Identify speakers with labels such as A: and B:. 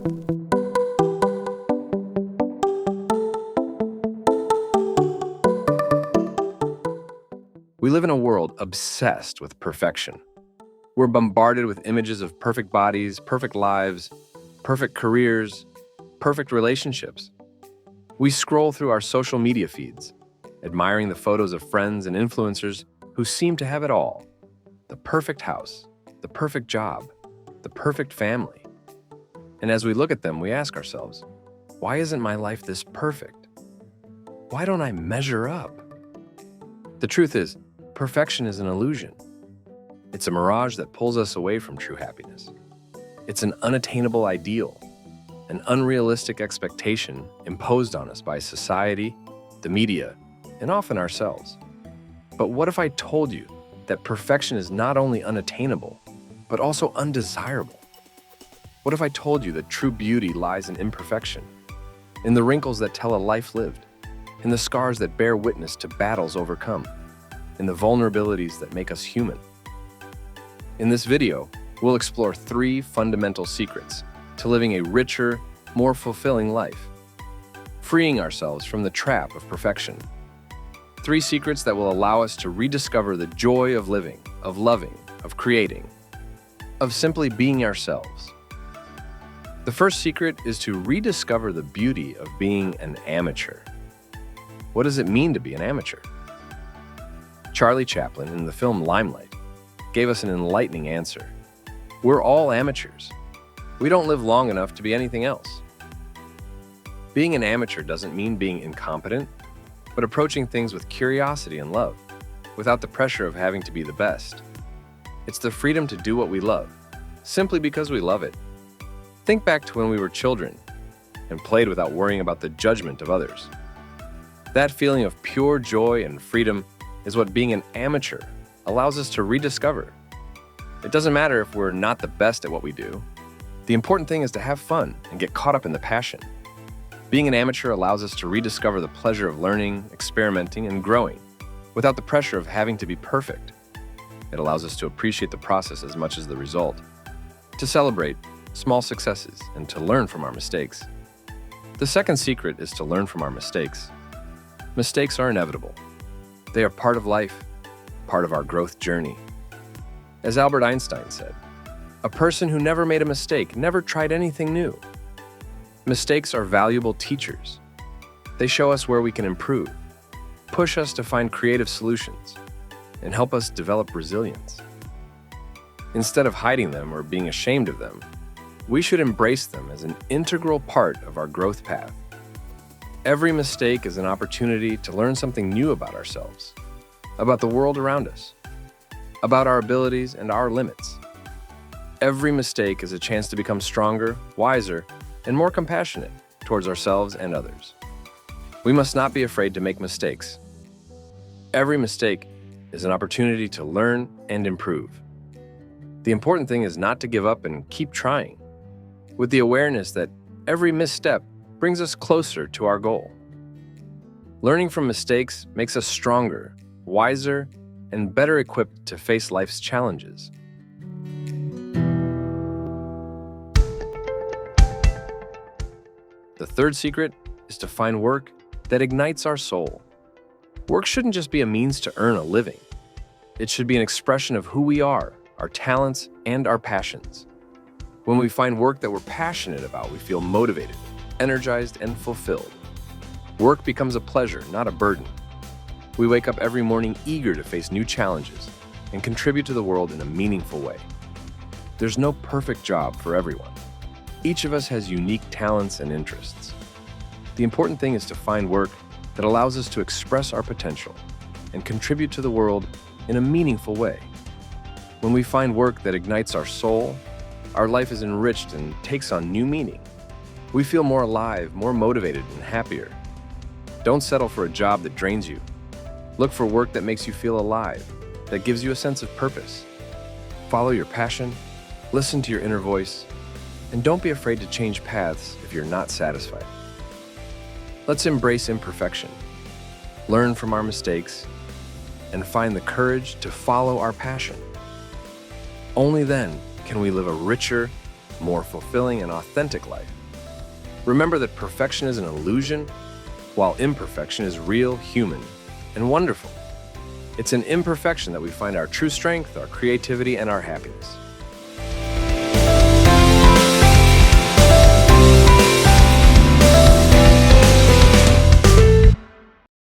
A: We live in a world obsessed with perfection. We're bombarded with images of perfect bodies, perfect lives, perfect careers, perfect relationships. We scroll through our social media feeds, admiring the photos of friends and influencers who seem to have it all: the perfect house, the perfect job, the perfect family. And as we look at them, we ask ourselves, why isn't my life this perfect? Why don't I measure up? The truth is, perfection is an illusion. It's a mirage that pulls us away from true happiness. It's an unattainable ideal, an unrealistic expectation imposed on us by society, the media, and often ourselves. But what if I told you that perfection is not only unattainable, but also undesirable? What if I told you that true beauty lies in imperfection, in the wrinkles that tell a life lived, in the scars that bear witness to battles overcome, in the vulnerabilities that make us human? In this video, we'll explore 3 fundamental secrets to living a richer, more fulfilling life, freeing ourselves from the trap of perfection. 3 secrets that will allow us to rediscover the joy of living, of loving, of creating, of simply being ourselves. The first secret is to rediscover the beauty of being an amateur. What does it mean to be an amateur? Charlie Chaplin, in the film Limelight, gave us an enlightening answer. We're all amateurs. We don't live long enough to be anything else. Being an amateur doesn't mean being incompetent, but approaching things with curiosity and love, without the pressure of having to be the best. It's the freedom to do what we love, simply because we love it. Think back to when we were children and played without worrying about the judgment of others. That feeling of pure joy and freedom is what being an amateur allows us to rediscover. It doesn't matter if we're not the best at what we do. The important thing is to have fun and get caught up in the passion. Being an amateur allows us to rediscover the pleasure of learning, experimenting, and growing, without the pressure of having to be perfect. It allows us to appreciate the process as much as the result, to celebrate small successes, and to learn from our mistakes. The second secret is to learn from our mistakes. Mistakes are inevitable. They are part of life, part of our growth journey. As Albert Einstein said, a person who never made a mistake never tried anything new. Mistakes are valuable teachers. They show us where we can improve, push us to find creative solutions, and help us develop resilience. Instead of hiding them or being ashamed of them, we should embrace them as an integral part of our growth path. Every mistake is an opportunity to learn something new about ourselves, about the world around us, about our abilities and our limits. Every mistake is a chance to become stronger, wiser, and more compassionate towards ourselves and others. We must not be afraid to make mistakes. Every mistake is an opportunity to learn and improve. The important thing is not to give up and keep trying, with the awareness that every misstep brings us closer to our goal. Learning from mistakes makes us stronger, wiser, and better equipped to face life's challenges. The third secret is to find work that ignites our soul. Work shouldn't just be a means to earn a living. It should be an expression of who we are, our talents, and our passions. When we find work that we're passionate about, we feel motivated, energized, and fulfilled. Work becomes a pleasure, not a burden. We wake up every morning eager to face new challenges and contribute to the world in a meaningful way. There's no perfect job for everyone. Each of us has unique talents and interests. The important thing is to find work that allows us to express our potential and contribute to the world in a meaningful way. When we find work that ignites our soul, our life is enriched and takes on new meaning. We feel more alive, more motivated, and happier. Don't settle for a job that drains you. Look for work that makes you feel alive, that gives you a sense of purpose. Follow your passion, listen to your inner voice, and don't be afraid to change paths if you're not satisfied. Let's embrace imperfection, learn from our mistakes, and find the courage to follow our passion. Only then can we live a richer, more fulfilling, and authentic life. Remember that perfection is an illusion, while imperfection is real, human, and wonderful. It's in imperfection that we find our true strength, our creativity, and our happiness.